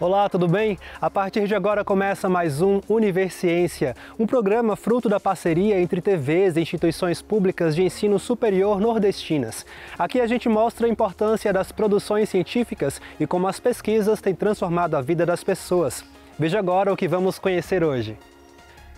Olá, tudo bem? A partir de agora começa mais um Universiência, um programa fruto da parceria entre TVs e instituições públicas de ensino superior nordestinas. Aqui a gente mostra a importância das produções científicas e como as pesquisas têm transformado a vida das pessoas. Veja agora o que vamos conhecer hoje.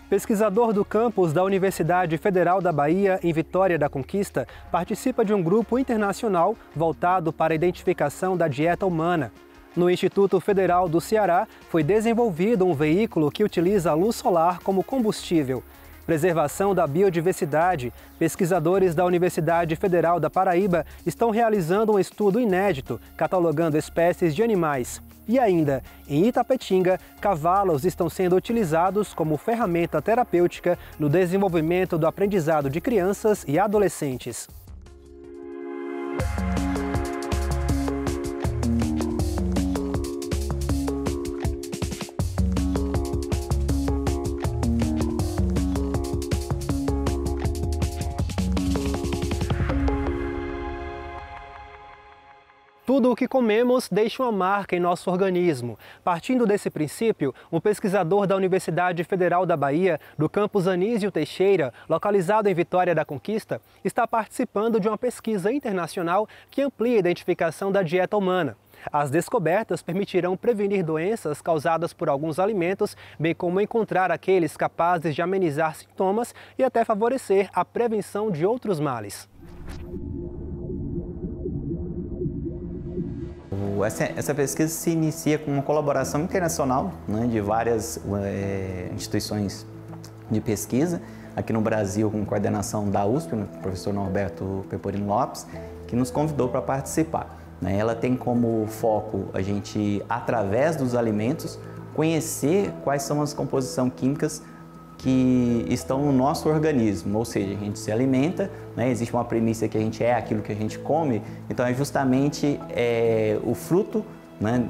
Pesquisador do campus da Universidade Federal da Bahia, em Vitória da Conquista, participa de um grupo internacional voltado para a identificação da dieta humana. No Instituto Federal do Ceará, foi desenvolvido um veículo que utiliza a luz solar como combustível. Preservação da biodiversidade. Pesquisadores da Universidade Federal da Paraíba estão realizando um estudo inédito, catalogando espécies de animais. E ainda, em Itapetinga, cavalos estão sendo utilizados como ferramenta terapêutica no desenvolvimento do aprendizado de crianças e adolescentes. Tudo o que comemos deixa uma marca em nosso organismo. Partindo desse princípio, um pesquisador da Universidade Federal da Bahia, do campus Anísio Teixeira, localizado em Vitória da Conquista, está participando de uma pesquisa internacional que amplia a identificação da dieta humana. As descobertas permitirão prevenir doenças causadas por alguns alimentos, bem como encontrar aqueles capazes de amenizar sintomas e até favorecer a prevenção de outros males. Essa pesquisa se inicia com uma colaboração internacional, né, de várias instituições de pesquisa, aqui no Brasil com coordenação da USP, o professor Norberto Peporino Lopes, que nos convidou para participar. Né. Ela tem como foco a gente, através dos alimentos, conhecer quais são as composições químicas que estão no nosso organismo, ou seja, a gente se alimenta, né? Existe uma premissa que a gente é aquilo que a gente come, então é justamente o fruto, né?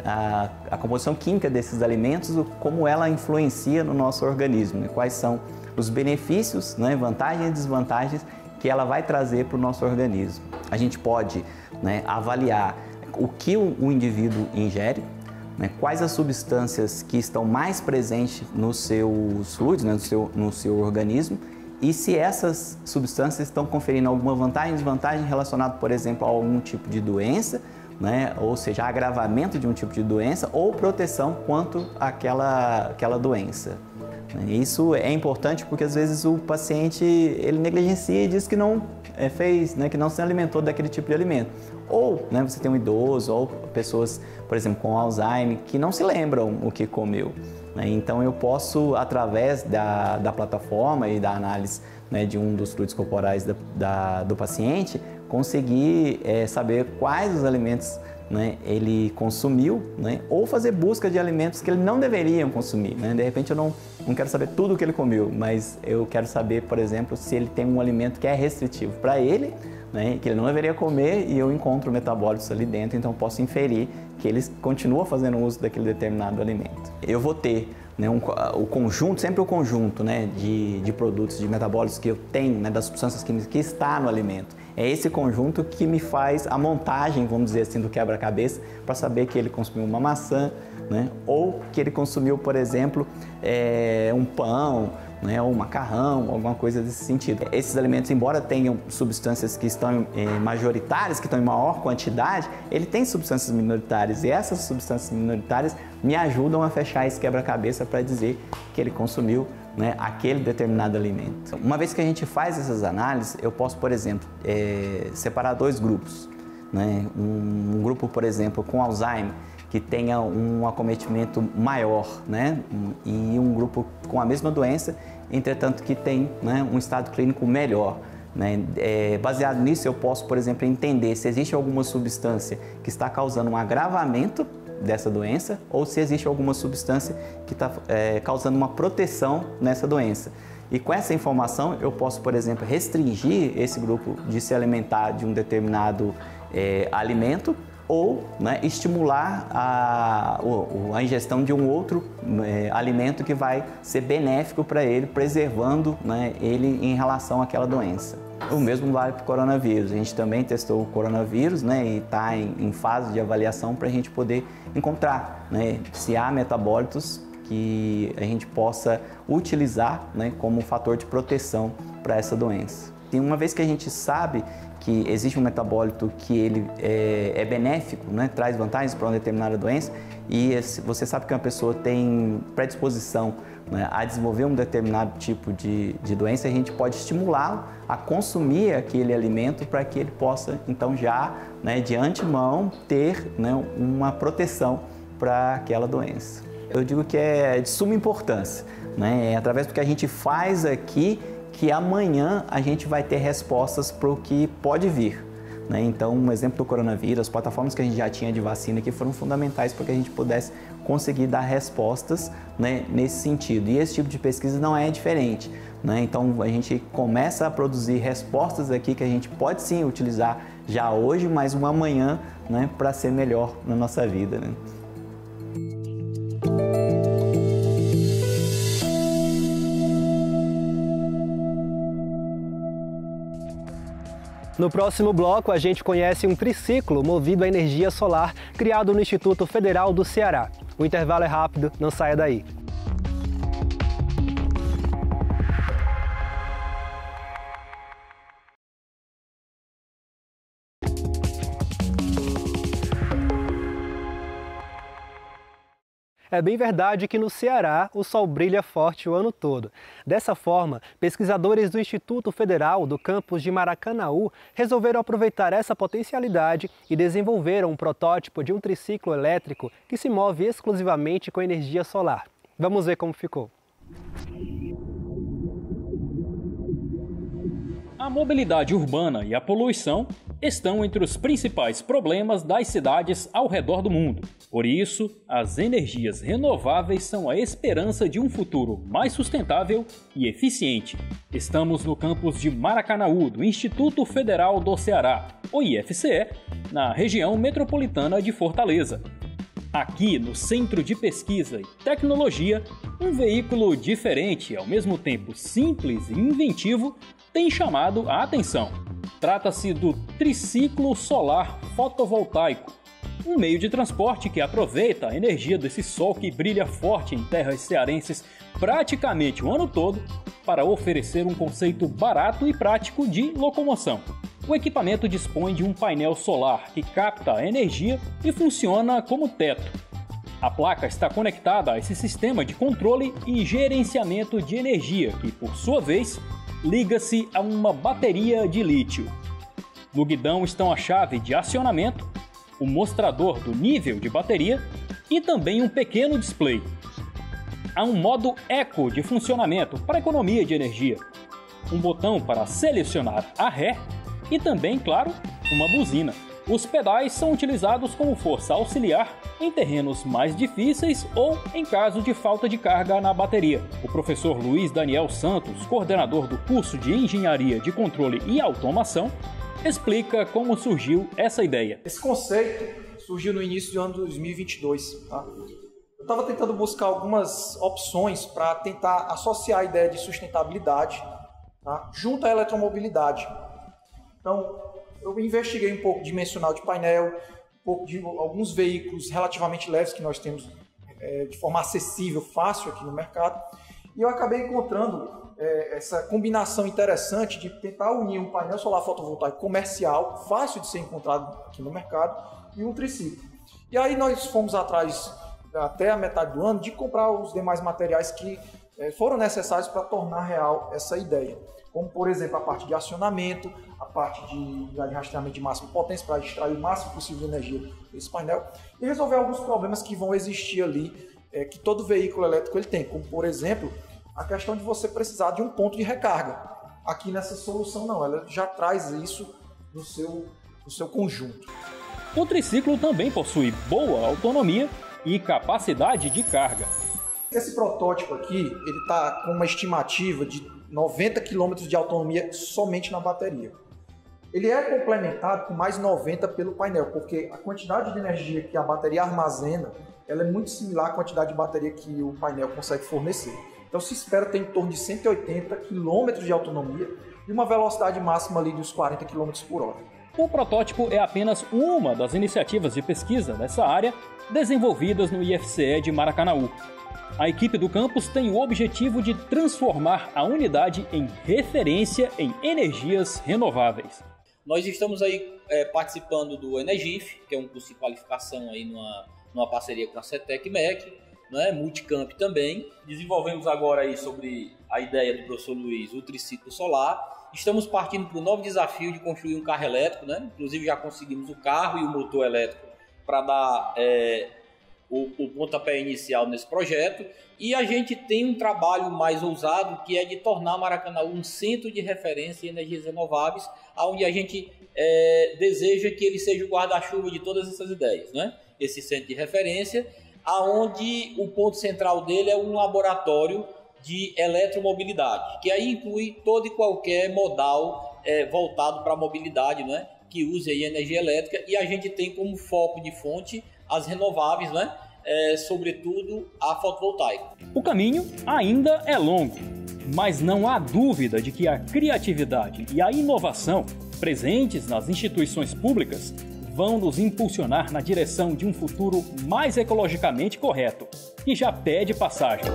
A composição química desses alimentos, como ela influencia no nosso organismo, né? Quais são os benefícios, né? Vantagens e desvantagens que ela vai trazer para o nosso organismo. A gente pode, né, avaliar o que o indivíduo ingere, quais as substâncias que estão mais presentes nos seus fluidos, né, no seu organismo, e se essas substâncias estão conferindo alguma vantagem ou desvantagem relacionada, por exemplo, a algum tipo de doença, né, ou seja, agravamento de um tipo de doença ou proteção quanto àquela doença. Isso é importante porque às vezes o paciente ele negligencia e diz que não fez, né, que não se alimentou daquele tipo de alimento. Ou, né, você tem um idoso ou pessoas, por exemplo, com Alzheimer, que não se lembram o que comeu. Né? Então eu posso, através da plataforma e da análise, né, de um dos fluidos corporais do paciente, conseguir saber quais os alimentos, né, ele consumiu, né, ou fazer busca de alimentos que ele não deveria consumir. Né? De repente eu não quero saber tudo o que ele comeu, mas eu quero saber, por exemplo, se ele tem um alimento que é restritivo para ele, né, que ele não deveria comer, e eu encontro metabólitos ali dentro, então posso inferir que ele continua fazendo uso daquele determinado alimento. Eu vou ter, né, o conjunto, sempre o conjunto, né, de produtos, de metabólitos que eu tenho, né, das substâncias químicas que está no alimento. É esse conjunto que me faz a montagem, vamos dizer assim, do quebra-cabeça, para saber que ele consumiu uma maçã, né, ou que ele consumiu, por exemplo, um pão, né, ou um macarrão, alguma coisa desse sentido. Esses alimentos, embora tenham substâncias que estão majoritárias, que estão em maior quantidade, ele tem substâncias minoritárias, e essas substâncias minoritárias me ajudam a fechar esse quebra-cabeça para dizer que ele consumiu, né, aquele determinado alimento. Uma vez que a gente faz essas análises, eu posso, por exemplo, separar dois grupos. Né? Um grupo, por exemplo, com Alzheimer, que tenha um acometimento maior, né? E um grupo com a mesma doença, entretanto que tem, né, um estado clínico melhor. Né? Baseado nisso, eu posso, por exemplo, entender se existe alguma substância que está causando um agravamento dessa doença ou se existe alguma substância que está causando uma proteção nessa doença. E com essa informação, eu posso, por exemplo, restringir esse grupo de se alimentar de um determinado alimento, ou, né, estimular a ingestão de um outro alimento que vai ser benéfico para ele, preservando, né, ele em relação àquela doença. O mesmo vale para o coronavírus. A gente também testou o coronavírus, né, e está em fase de avaliação para a gente poder encontrar, né, se há metabólitos que a gente possa utilizar, né, como fator de proteção para essa doença. E uma vez que a gente sabe que existe um metabólito que ele é benéfico, né, traz vantagens para uma determinada doença, e você sabe que uma pessoa tem predisposição, né, a desenvolver um determinado tipo de doença, a gente pode estimulá-lo a consumir aquele alimento para que ele possa, então, já, né, de antemão, ter, né, uma proteção para aquela doença. Eu digo que é de suma importância, né, é através do que a gente faz aqui que amanhã a gente vai ter respostas para o que pode vir. Então, um exemplo do coronavírus, as plataformas que a gente já tinha de vacina aqui foram fundamentais para que a gente pudesse conseguir dar respostas, né, nesse sentido. E esse tipo de pesquisa não é diferente. Então, a gente começa a produzir respostas aqui que a gente pode sim utilizar já hoje, mas um amanhã, né, para ser melhor na nossa vida. No próximo bloco, a gente conhece um triciclo movido a energia solar criado no Instituto Federal do Ceará. O intervalo é rápido, não saia daí. É bem verdade que no Ceará o sol brilha forte o ano todo. Dessa forma, pesquisadores do Instituto Federal do campus de Maracanaú resolveram aproveitar essa potencialidade e desenvolveram um protótipo de um triciclo elétrico que se move exclusivamente com energia solar. Vamos ver como ficou. A mobilidade urbana e a poluição estão entre os principais problemas das cidades ao redor do mundo. Por isso, as energias renováveis são a esperança de um futuro mais sustentável e eficiente. Estamos no campus de Maracanaú, do Instituto Federal do Ceará, o IFCE, na região metropolitana de Fortaleza. Aqui, no Centro de Pesquisa e Tecnologia, um veículo diferente e ao mesmo tempo simples e inventivo tem chamado a atenção. Trata-se do triciclo solar fotovoltaico, um meio de transporte que aproveita a energia desse sol que brilha forte em terras cearenses praticamente o ano todo para oferecer um conceito barato e prático de locomoção. O equipamento dispõe de um painel solar que capta a energia e funciona como teto. A placa está conectada a esse sistema de controle e gerenciamento de energia, que, por sua vez, liga-se a uma bateria de lítio. No guidão estão a chave de acionamento, o mostrador do nível de bateria e também um pequeno display. Há um modo eco de funcionamento para economia de energia, um botão para selecionar a ré e também, claro, uma buzina. Os pedais são utilizados como força auxiliar em terrenos mais difíceis ou em caso de falta de carga na bateria. O professor Luiz Daniel Santos, coordenador do curso de Engenharia de Controle e Automação, explica como surgiu essa ideia. Esse conceito surgiu no início do ano 2022. Tá? Eu estava tentando buscar algumas opções para tentar associar a ideia de sustentabilidade, tá, junto à eletromobilidade. Então, eu investiguei um pouco dimensional de painel, um pouco de alguns veículos relativamente leves que nós temos de forma acessível, fácil aqui no mercado, e eu acabei encontrando essa combinação interessante de tentar unir um painel solar fotovoltaico comercial, fácil de ser encontrado aqui no mercado, e um triciclo. E aí nós fomos atrás, até a metade do ano, de comprar os demais materiais que foram necessários para tornar real essa ideia. Como, por exemplo, a parte de acionamento, a parte de rastreamento de máxima potência para extrair o máximo possível de energia desse painel e resolver alguns problemas que vão existir ali, que todo veículo elétrico ele tem, como, por exemplo, a questão de você precisar de um ponto de recarga. Aqui nessa solução não, ela já traz isso no seu conjunto. O triciclo também possui boa autonomia e capacidade de carga. Esse protótipo aqui, ele está com uma estimativa de 90 km de autonomia somente na bateria. Ele é complementado com mais 90 pelo painel, porque a quantidade de energia que a bateria armazena, ela é muito similar à quantidade de bateria que o painel consegue fornecer. Então se espera ter em torno de 180 km de autonomia de uma velocidade máxima ali dos 40 km por hora. O protótipo é apenas uma das iniciativas de pesquisa dessa área desenvolvidas no IFCE de Maracanaú. A equipe do campus tem o objetivo de transformar a unidade em referência em energias renováveis. Nós estamos aí participando do Energif, que é um curso de qualificação aí numa parceria com a CETEC e MEC, né, Multicamp também. Desenvolvemos agora aí sobre a ideia do professor Luiz, o triciclo solar. Estamos partindo para o novo desafio de construir um carro elétrico, né? Inclusive já conseguimos o carro e o motor elétrico para dar o pontapé inicial nesse projeto. E a gente tem um trabalho mais ousado, que é de tornar Maracanaú um centro de referência em energias renováveis, onde a gente deseja que ele seja o guarda-chuva de todas essas ideias, né? Esse centro de referência, aonde o ponto central dele é um laboratório de eletromobilidade, que aí inclui todo e qualquer modal voltado para a mobilidade, né? Que use aí energia elétrica, e a gente tem como foco de fonte as renováveis, né? Sobretudo a fotovoltaica. O caminho ainda é longo, mas não há dúvida de que a criatividade e a inovação presentes nas instituições públicas vão nos impulsionar na direção de um futuro mais ecologicamente correto, que já pede passagem.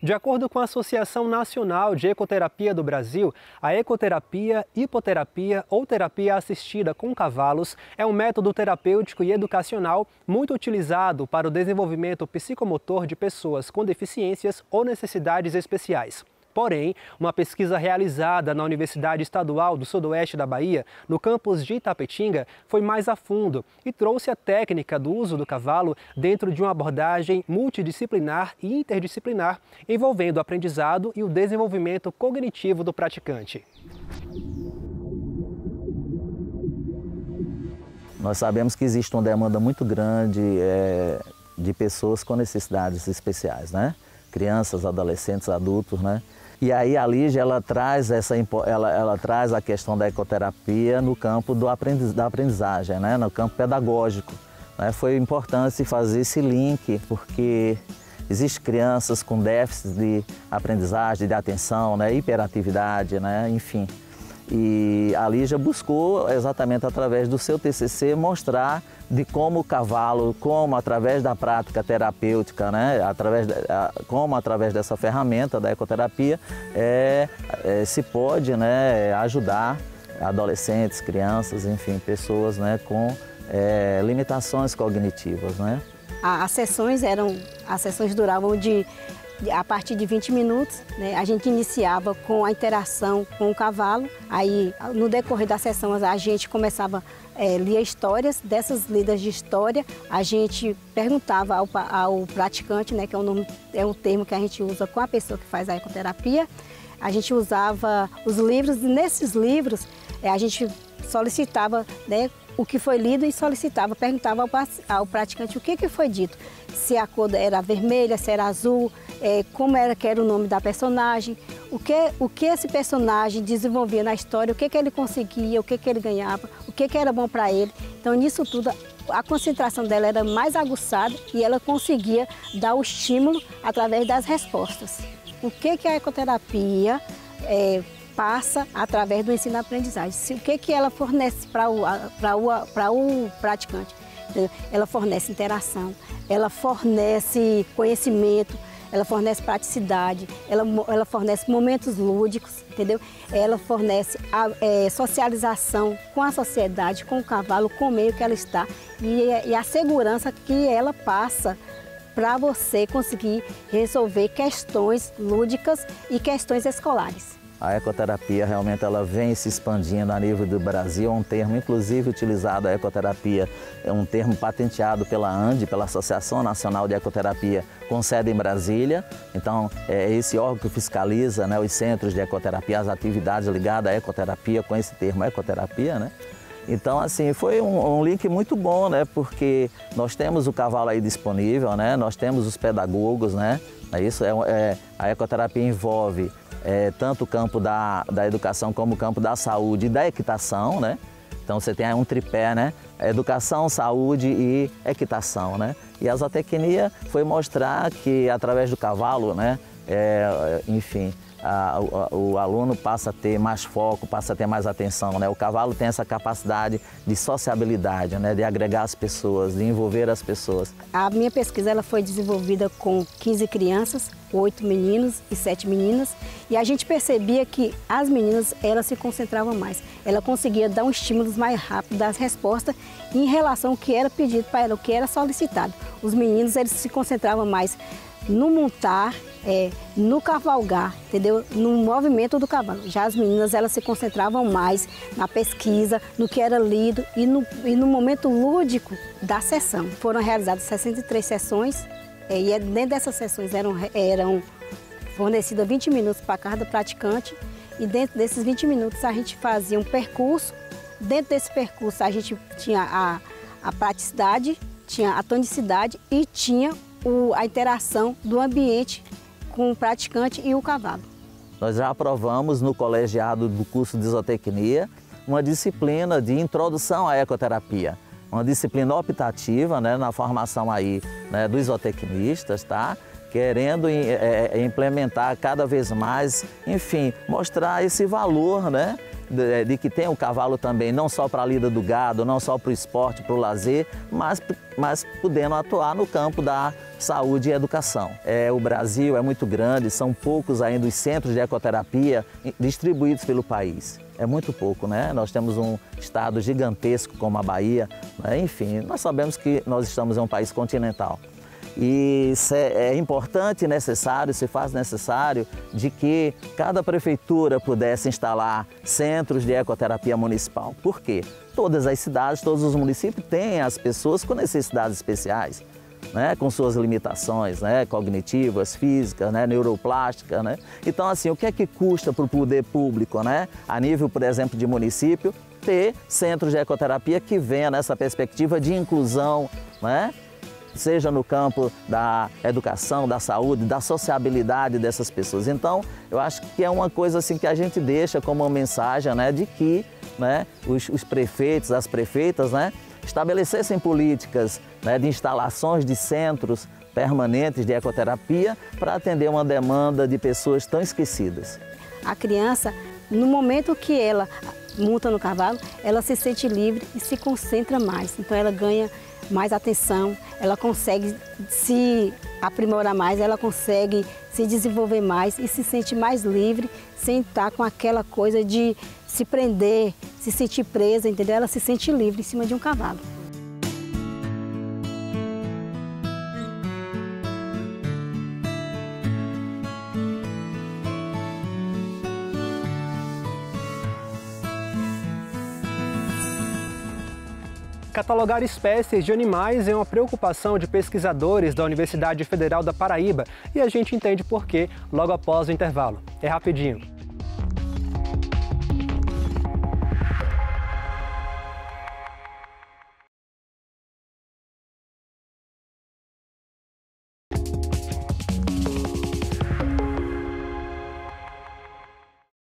De acordo com a Associação Nacional de Ecoterapia do Brasil, a ecoterapia, hipoterapia ou terapia assistida com cavalos é um método terapêutico e educacional muito utilizado para o desenvolvimento psicomotor de pessoas com deficiências ou necessidades especiais. Porém, uma pesquisa realizada na Universidade Estadual do Sudoeste da Bahia, no campus de Itapetinga, foi mais a fundo e trouxe a técnica do uso do cavalo dentro de uma abordagem multidisciplinar e interdisciplinar, envolvendo o aprendizado e o desenvolvimento cognitivo do praticante. Nós sabemos que existe uma demanda muito grande de pessoas com necessidades especiais, né? Crianças, adolescentes, adultos, né? E aí a Lígia, ela traz a questão da ecoterapia no campo da aprendizagem, né? No campo pedagógico, né? Foi importante fazer esse link, porque existem crianças com déficits de aprendizagem, de atenção, né? Hiperatividade, né? Enfim. E a Lígia buscou, exatamente através do seu TCC, mostrar de como o cavalo, como através da prática terapêutica, né, como através dessa ferramenta da ecoterapia, se pode, né, ajudar adolescentes, crianças, enfim, pessoas, né, com limitações cognitivas, né. As sessões duravam a partir de 20 minutos, né? A gente iniciava com a interação com o cavalo, aí no decorrer da sessão a gente começava a ler histórias, dessas lidas de história a gente perguntava ao praticante, né, que é um termo que a gente usa com a pessoa que faz a ecoterapia, a gente usava os livros e nesses livros a gente solicitava, né, o que foi lido e perguntava ao praticante o que foi dito, se a cor era vermelha, se era azul, como era o nome da personagem, o que esse personagem desenvolvia na história, o que ele conseguia, o que ele ganhava, o que era bom para ele. Então, nisso tudo, a concentração dela era mais aguçada e ela conseguia dar o estímulo através das respostas. O que a ecoterapia passa através do ensino-aprendizagem? O que ela fornece para o praticante? Ela fornece interação, ela fornece conhecimento, ela fornece praticidade, ela fornece momentos lúdicos, entendeu? Ela fornece socialização com a sociedade, com o cavalo, com o meio que ela está e a segurança que ela passa para você conseguir resolver questões lúdicas e questões escolares. A ecoterapia realmente ela vem se expandindo a nível do Brasil, é um termo inclusive utilizado, a ecoterapia é um termo patenteado pela ANDE, pela Associação Nacional de Ecoterapia, com sede em Brasília. Então é esse órgão que fiscaliza, né, os centros de ecoterapia, as atividades ligadas à ecoterapia, com esse termo ecoterapia, né? Então, assim, foi um link muito bom, né? Porque nós temos o cavalo aí disponível, né? Nós temos os pedagogos, né? A ecoterapia envolve tanto o campo da educação como o campo da saúde e da equitação, né? Então você tem aí um tripé, né? Educação, saúde e equitação, né? E a zootecnia foi mostrar que através do cavalo, né? Enfim, o aluno passa a ter mais foco, passa a ter mais atenção, né? O cavalo tem essa capacidade de sociabilidade, né? De agregar as pessoas, de envolver as pessoas. A minha pesquisa ela foi desenvolvida com 15 crianças, 8 meninos e 7 meninas, e a gente percebia que as meninas elas se concentravam mais. Ela conseguia dar um estímulo mais rápido das respostas em relação ao que era pedido para ela, o que era solicitado. Os meninos eles se concentravam mais no montar, no cavalgar, entendeu? No movimento do cavalo. Já as meninas elas se concentravam mais na pesquisa, no que era lido e no momento lúdico da sessão. Foram realizadas 63 sessões e dentro dessas sessões eram fornecidas 20 minutos para cada praticante e dentro desses 20 minutos a gente fazia um percurso. Dentro desse percurso a gente tinha a praticidade, tinha a tonicidade e tinha a interação do ambiente com o praticante e o cavalo. Nós já aprovamos no colegiado do curso de zootecnia uma disciplina de introdução à ecoterapia, uma disciplina optativa, né, na formação aí, né, dos zootecnistas, tá? Querendo implementar cada vez mais, enfim, mostrar esse valor, né, de que tem o cavalo também, não só para a lida do gado, não só para o esporte, para o lazer, mas podendo atuar no campo da saúde e educação. O Brasil é muito grande, são poucos ainda os centros de ecoterapia distribuídos pelo país. É muito pouco, né? Nós temos um estado gigantesco como a Bahia, né? Enfim, nós sabemos que nós estamos em um país continental. E é importante e necessário, se faz necessário, de que cada prefeitura pudesse instalar centros de ecoterapia municipal. Por quê? Todas as cidades, todos os municípios têm as pessoas com necessidades especiais, né? Com suas limitações, né? Cognitivas, físicas, né? Neuroplásticas, né? Então, assim, o que é que custa para o poder público, né? A nível, por exemplo, de município, ter centros de ecoterapia que venha nessa perspectiva de inclusão, né? Seja no campo da educação, da saúde, da sociabilidade dessas pessoas. Então, eu acho que é uma coisa assim que a gente deixa como uma mensagem, né, de que, né, os prefeitos, as prefeitas, né, estabelecessem políticas, né, de instalações de centros permanentes de ecoterapia para atender uma demanda de pessoas tão esquecidas. A criança, no momento que ela monta no cavalo, ela se sente livre e se concentra mais. Então, ela ganha mais atenção, ela consegue se aprimorar mais, ela consegue se desenvolver mais e se sente mais livre, sem estar com aquela coisa de se prender, se sentir presa, entendeu? Ela se sente livre em cima de um cavalo. Catalogar espécies de animais é uma preocupação de pesquisadores da Universidade Federal da Paraíba e a gente entende por quê logo após o intervalo. É rapidinho.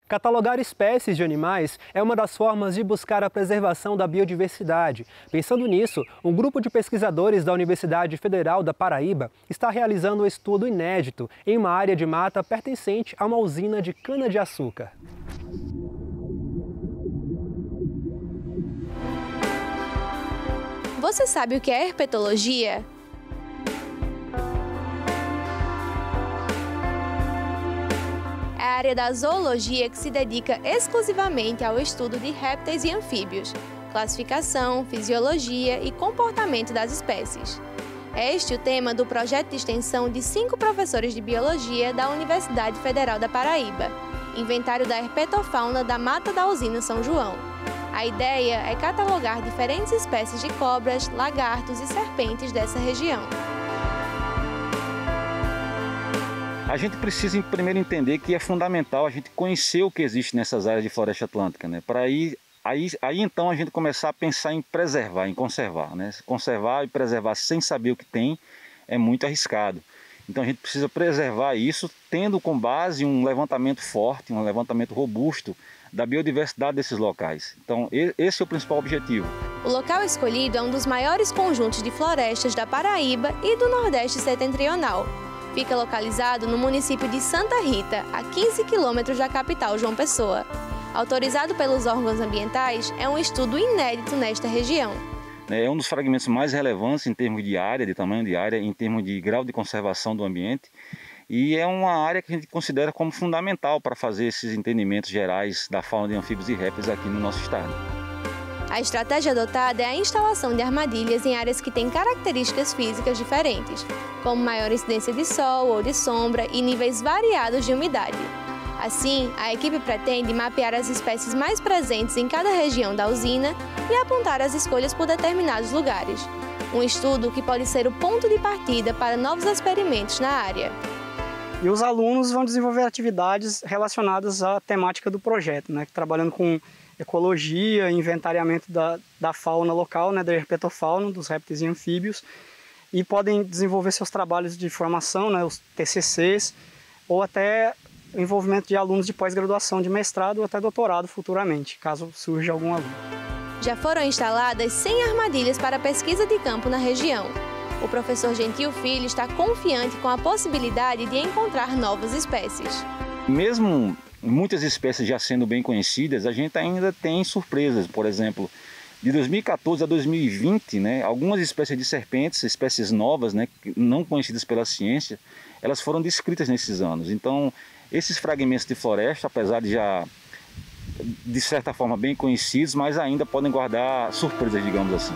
Catalogar espécies de animais é uma das formas de buscar a preservação da biodiversidade. Pensando nisso, um grupo de pesquisadores da Universidade Federal da Paraíba está realizando um estudo inédito em uma área de mata pertencente a uma usina de cana-de-açúcar. Você sabe o que é herpetologia? É a área da zoologia que se dedica exclusivamente ao estudo de répteis e anfíbios, classificação, fisiologia e comportamento das espécies. É este o tema do projeto de extensão de 5 professores de biologia da Universidade Federal da Paraíba, Inventário da Herpetofauna da Mata da Usina São João. A ideia é catalogar diferentes espécies de cobras, lagartos e serpentes dessa região. A gente precisa primeiro entender que é fundamental a gente conhecer o que existe nessas áreas de floresta atlântica, né? Para aí então a gente começar a pensar em preservar, em conservar, né? Conservar e preservar sem saber o que tem é muito arriscado. Então a gente precisa preservar isso tendo como base um levantamento forte, um levantamento robusto da biodiversidade desses locais. Então, esse é o principal objetivo. O local escolhido é um dos maiores conjuntos de florestas da Paraíba e do Nordeste setentrional. Fica localizado no município de Santa Rita, a 15 quilômetros da capital João Pessoa. Autorizado pelos órgãos ambientais, é um estudo inédito nesta região. É um dos fragmentos mais relevantes em termos de área, de tamanho de área, em termos de grau de conservação do ambiente. E é uma área que a gente considera como fundamental para fazer esses entendimentos gerais da fauna de anfíbios e répteis aqui no nosso estado. A estratégia adotada é a instalação de armadilhas em áreas que têm características físicas diferentes, como maior incidência de sol ou de sombra e níveis variados de umidade. Assim, a equipe pretende mapear as espécies mais presentes em cada região da usina e apontar as escolhas por determinados lugares. Um estudo que pode ser o ponto de partida para novos experimentos na área. E os alunos vão desenvolver atividades relacionadas à temática do projeto, né, trabalhando com ecologia, inventariamento da fauna local, né, da herpetofauna, dos répteis e anfíbios, e podem desenvolver seus trabalhos de formação, né, os TCCs, ou até o envolvimento de alunos de pós-graduação, de mestrado ou até doutorado futuramente, caso surja algum aluno. Já foram instaladas 100 armadilhas para pesquisa de campo na região. O professor Gentil Filho está confiante com a possibilidade de encontrar novas espécies. Mesmo muitas espécies já sendo bem conhecidas, a gente ainda tem surpresas. Por exemplo, de 2014 a 2020, né, algumas espécies de serpentes, espécies novas, né, não conhecidas pela ciência, elas foram descritas nesses anos. Então, esses fragmentos de floresta, apesar de já, de certa forma, bem conhecidos, mas ainda podem guardar surpresas, digamos assim.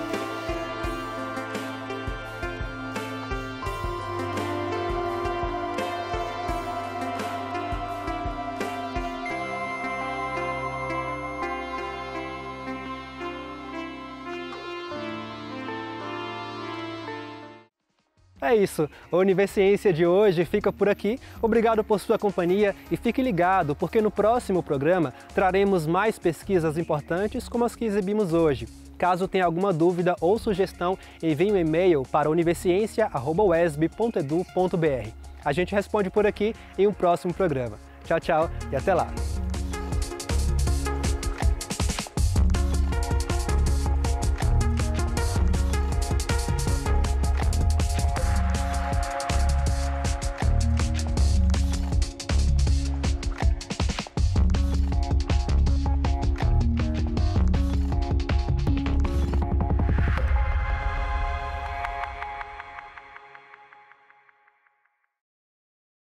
É isso, a Univerciência de hoje fica por aqui. Obrigado por sua companhia e fique ligado, porque no próximo programa traremos mais pesquisas importantes como as que exibimos hoje. Caso tenha alguma dúvida ou sugestão, envie um e-mail para universiencia@uesb.edu.br. A gente responde por aqui em um próximo programa. Tchau, tchau e até lá!